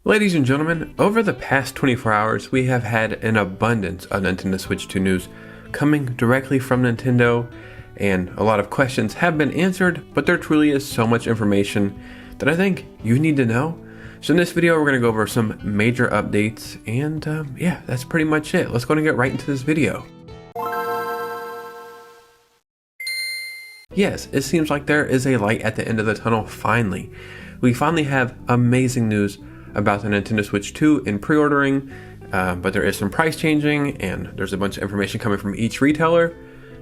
Ladies and gentlemen, over the past 24 hours, we have had an abundance of Nintendo Switch 2 news coming directly from Nintendo, and a lot of questions have been answered, but there truly is so much information that I think you need to know. So in this video, we're going to go over some major updates, and yeah, that's pretty much it. Let's go and get right into this video. Yes, it seems like there is a light at the end of the tunnel finally. We finally have amazing news about the Nintendo Switch 2 in pre-ordering, but there is some price changing and there's a bunch of information coming from each retailer.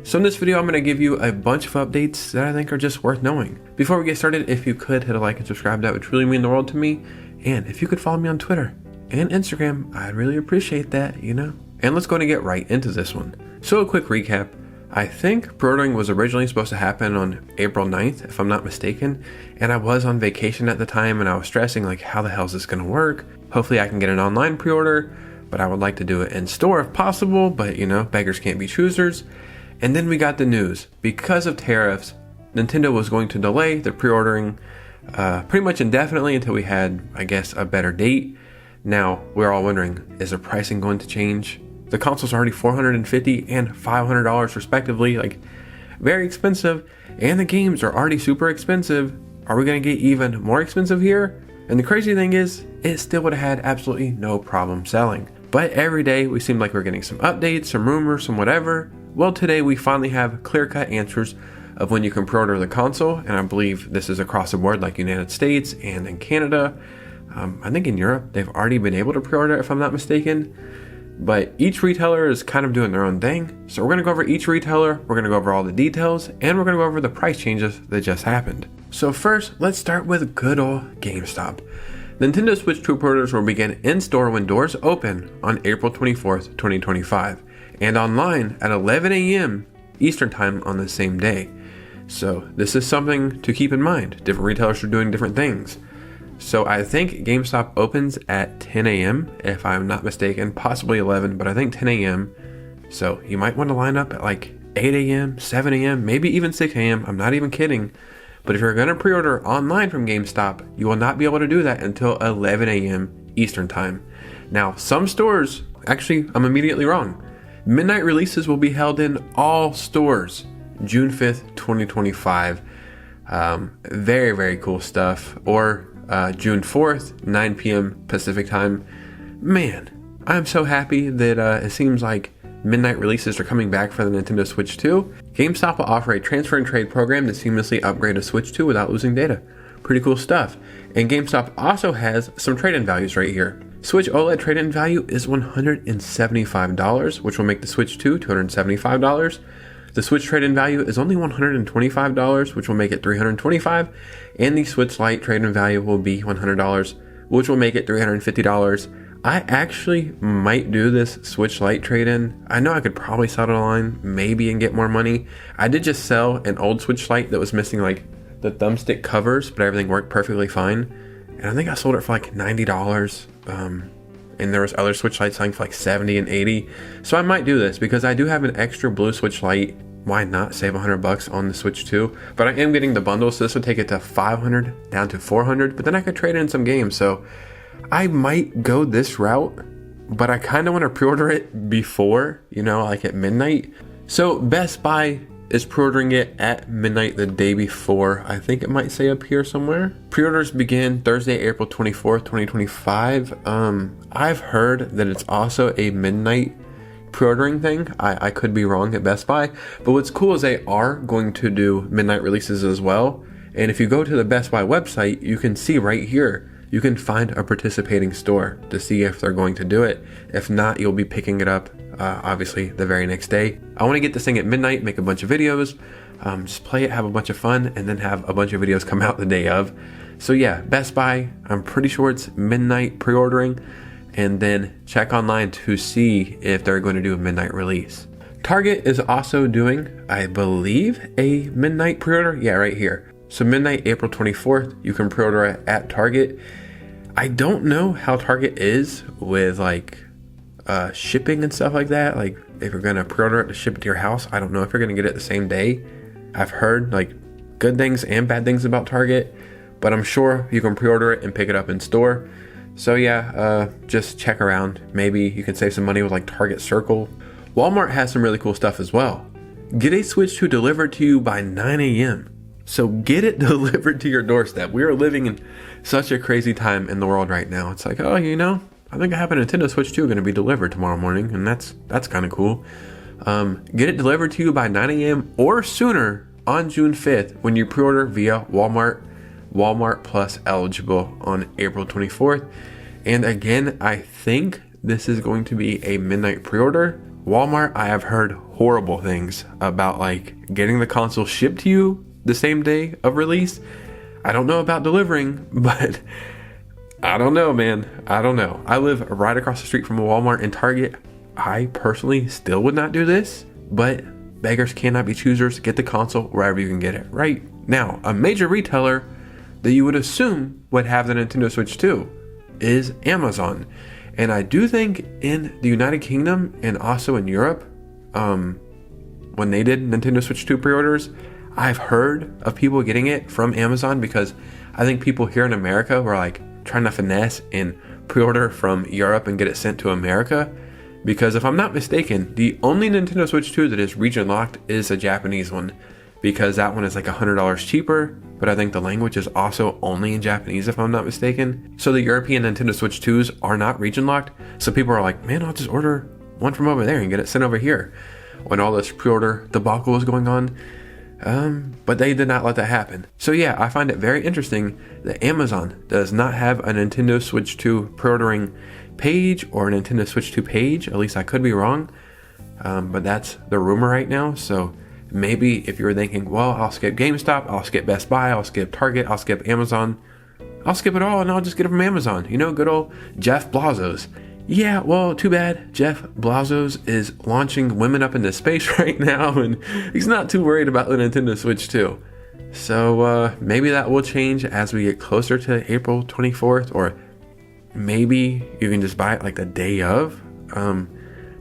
So in this video, I'm going to give you a bunch of updates that I think are just worth knowing. Before we get started, if you could hit a like and subscribe, that would truly mean the world to me. And if you could follow me on Twitter and Instagram, I'd really appreciate that, you know? And let's go and get right into this one. So a quick recap. I think pre-ordering was originally supposed to happen on April 9th, if I'm not mistaken, and I was on vacation at the time and I was stressing like, how the hell is this gonna work? Hopefully I can get an online pre-order, but I would like to do it in store if possible, but you know, beggars can't be choosers. And then we got the news. Because of tariffs, Nintendo was going to delay the pre-ordering pretty much indefinitely until we had, I guess, a better date. Now, we're all wondering, is the pricing going to change? The consoles are already $450 and $500 respectively, like very expensive, and the games are already super expensive. Are we going to get even more expensive here? And the crazy thing is, it still would have had absolutely no problem selling. But every day we seemed like we're getting some updates, some rumors, some whatever. Well, today we finally have clear-cut answers of when you can pre-order the console, and I believe this is across the board, like United States and in Canada. I think in Europe they've already been able to pre-order, if I'm not mistaken. But each retailer is kind of doing their own thing. So we're going to go over each retailer, we're going to go over all the details, and we're going to go over the price changes that just happened. So first, let's start with good old GameStop. Nintendo Switch 2 pre-orders will begin in-store when doors open on April 24th, 2025, and online at 11 a.m. Eastern Time on the same day. So this is something to keep in mind. Different retailers are doing different things. So I think GameStop opens at 10 a.m. if I'm not mistaken, possibly 11, but I think 10 a.m. So you might want to line up at like 8 a.m., 7 a.m., maybe even 6 a.m. I'm not even kidding. But if you're going to pre-order online from GameStop, you will not be able to do that until 11 a.m. Eastern Time. Now, some stores, actually, I'm immediately wrong. Midnight releases will be held in all stores June 5th, 2025. Very, very cool stuff. Or June 4th, 9 p.m. Pacific time. Man, I'm so happy that it seems like midnight releases are coming back for the Nintendo Switch 2. GameStop will offer a transfer and trade program to seamlessly upgrade a Switch 2 without losing data. Pretty cool stuff. And GameStop also has some trade-in values right here. Switch OLED trade-in value is $175, which will make the Switch 2 $275. The Switch trade-in value is only $125, which will make it $325, and the Switch Lite trade-in value will be $100, which will make it $350. I actually might do this Switch Lite trade-in. I know I could probably sell it online, maybe, and get more money. I did just sell an old Switch Lite that was missing like the thumbstick covers, but everything worked perfectly fine. And I think I sold it for like $90. And there was other Switch Lites selling for like $70 and $80. So I might do this because I do have an extra blue Switch Lite. Why not save $100 on the Switch 2? But I am getting the bundle, so this would take it to $500 down to $400. But then I could trade in some games, so I might go this route. But I kind of want to pre-order it before, you know, like at midnight. So Best Buy is pre-ordering it at midnight the day before. I think it might say up here somewhere. Pre-orders begin Thursday, April 24th, 2025. I've heard that it's also a midnight pre-ordering thing. I could be wrong at Best Buy, but what's cool is they are going to do midnight releases as well. And if you go to the Best Buy website, you can see right here, you can find a participating store to see if they're going to do it. If not, you'll be picking it up obviously the very next day. I want to get this thing at midnight, make a bunch of videos, just play it, have a bunch of fun, and then have a bunch of videos come out the day of. So yeah, Best Buy, I'm pretty sure it's midnight pre-ordering, and then check online to see if they're going to do a midnight release. Target is also doing, I believe, a midnight pre-order. Yeah, right here. So midnight, April 24th, you can pre-order it at Target. I don't know how Target is with like shipping and stuff like that. Like if you're gonna pre-order it to ship it to your house, I don't know if you're gonna get it the same day. I've heard like good things and bad things about Target, but I'm sure you can pre-order it and pick it up in store. So yeah, just check around. Maybe you can save some money with like Target Circle. Walmart has some really cool stuff as well. Get a Switch 2 delivered to you by 9 a.m. So get it delivered to your doorstep. We are living in such a crazy time in the world right now. It's like, oh, I think I have a Nintendo Switch 2 going to be delivered tomorrow morning, and that's kind of cool. Get it delivered to you by 9 a.m. or sooner on June 5th when you pre-order via Walmart Plus eligible on April 24th. And again, I think this is going to be a midnight pre-order. Walmart, I have heard horrible things about like getting the console shipped to you the same day of release. I don't know about delivering, but I don't know, man. I don't know. I live right across the street from a Walmart and Target. I personally still would not do this, but beggars cannot be choosers. Get the console wherever you can get it. Right now, a major retailer that you would assume would have the Nintendo Switch 2 is Amazon. And I do think in the United Kingdom and also in Europe, when they did Nintendo Switch 2 pre-orders, I've heard of people getting it from Amazon because I think people here in America were like trying to finesse and pre-order from Europe and get it sent to America. Because if I'm not mistaken, the only Nintendo Switch 2 that is region locked is a Japanese one, because that one is like $100 cheaper, but I think the language is also only in Japanese if I'm not mistaken. So the European Nintendo Switch 2s are not region locked. So people are like, man, I'll just order one from over there and get it sent over here, when all this pre-order debacle was going on. But they did not let that happen. So yeah, I find it very interesting that Amazon does not have a Nintendo Switch 2 pre-ordering page or a Nintendo Switch 2 page. At least I could be wrong. But that's the rumor right now. So maybe if you were thinking, well, I'll skip GameStop, I'll skip Best Buy, I'll skip Target, I'll skip Amazon, I'll skip it all and I'll just get it from Amazon. Good old Jeff Bezos. Yeah, well, too bad. Jeff Bezos is launching women up into space right now, and he's not too worried about the Nintendo Switch 2. So maybe that will change as we get closer to April 24th, or maybe you can just buy it like the day of.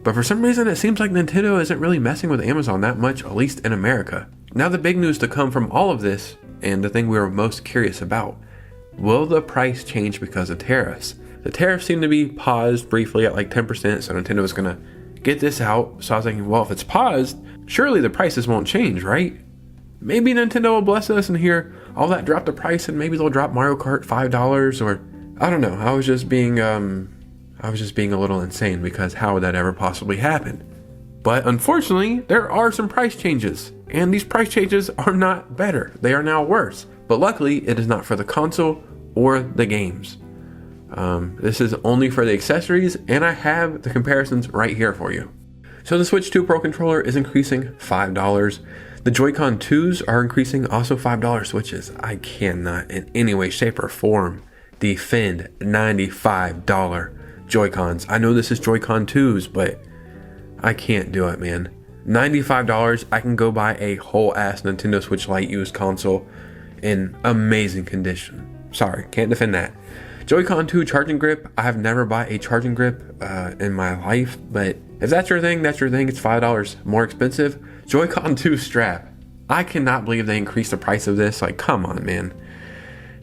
But for some reason, it seems like Nintendo isn't really messing with Amazon that much, at least in America. Now, the big news to come from all of this, and the thing we were most curious about, will the price change because of tariffs? The tariffs seem to be paused briefly at like 10%, so Nintendo is going to get this out. So I was thinking, well, if it's paused, surely the prices won't change, right? Maybe Nintendo will bless us and hear all that drop the price, and maybe they'll drop Mario Kart $5, or I don't know. I was just being a little insane, because how would that ever possibly happen? But unfortunately, there are some price changes, and these price changes are not better. They are now worse. But luckily, it is not for the console or the games. This is only for the accessories, and I have the comparisons right here for you. So the Switch 2 Pro controller is increasing $5. The Joy-Con 2s are increasing also $5 switches. I cannot in any way, shape, or form defend $95 Joy-Cons. I know this is Joy-Con 2s, but I can't do it, man. $95, I can go buy a whole ass Nintendo Switch Lite used console in amazing condition. Sorry, can't defend that. Joy-Con 2 charging grip, I have never bought a charging grip in my life, but if that's your thing, that's your thing. It's $5 more expensive. Joy-Con 2 strap, I cannot believe they increased the price of this. Like, come on, man.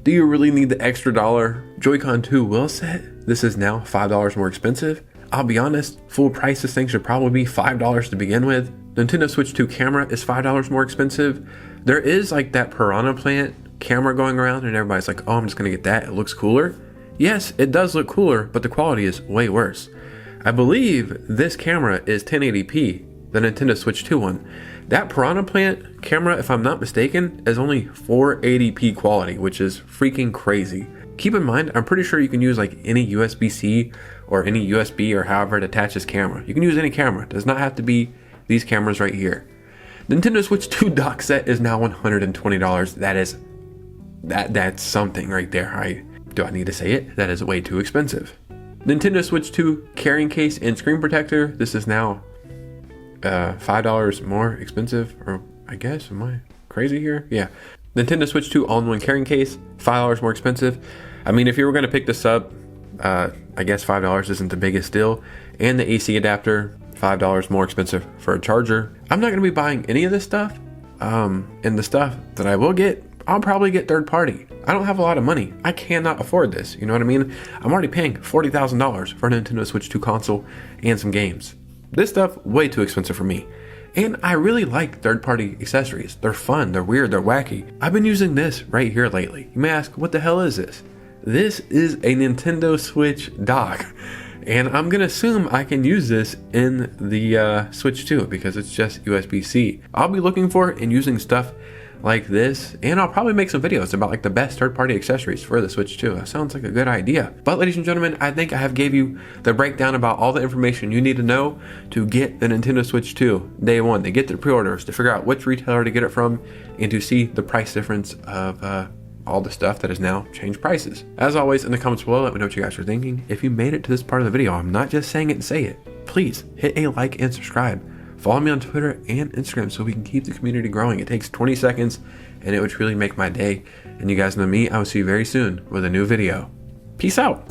Do you really need the extra dollar? Joy-Con 2 wheel set, this is now $5 more expensive. I'll be honest, full price this thing should probably be $5 to begin with. Nintendo Switch 2 camera is $5 more expensive. There is like that Piranha Plant camera going around, and everybody's like, oh, I'm just gonna get that, it looks cooler. Yes, it does look cooler, but the quality is way worse. I believe this camera is 1080p, the Nintendo Switch 2 one. That Piranha Plant camera, if I'm not mistaken, is only 480p quality, which is freaking crazy. Keep in mind, I'm pretty sure you can use like any USB-C or any USB or however it attaches camera. You can use any camera. It does not have to be these cameras right here. Nintendo Switch 2 dock set is now $120. That's something right there. Do I need to say it? That is way too expensive. Nintendo Switch 2 carrying case and screen protector. This is now $5 more expensive, or I guess, am I crazy here? Yeah. Nintendo Switch 2 all-in-one carrying case, $5 more expensive. I mean, if you were going to pick this up, I guess $5 isn't the biggest deal. And the AC adapter, $5 more expensive for a charger. I'm not going to be buying any of this stuff. And the stuff that I will get, I'll probably get third party. I don't have a lot of money. I cannot afford this. You know what I mean? I'm already paying $40,000 for a Nintendo Switch 2 console and some games. This stuff, way too expensive for me. And I really like third-party accessories. They're fun, they're weird, they're wacky. I've been using this right here lately. You may ask, what the hell is this? This is a Nintendo Switch dock. And I'm going to assume I can use this in the Switch 2 because it's just USB-C. I'll be looking for and using stuff like this, and I'll probably make some videos about like the best third-party accessories for the Switch 2. That sounds like a good idea. But ladies and gentlemen, I think I have gave you the breakdown about all the information you need to know to get the Nintendo Switch 2 day one, to get the pre-orders, to figure out which retailer to get it from, and to see the price difference of all the stuff that has now changed prices. As always, in the comments below, let me know what you guys are thinking. If you made it to this part of the video, I'm not just saying it and say it. Please hit a like and subscribe. Follow me on Twitter and Instagram so we can keep the community growing. It takes 20 seconds and it would really make my day. And you guys know me, I will see you very soon with a new video. Peace out.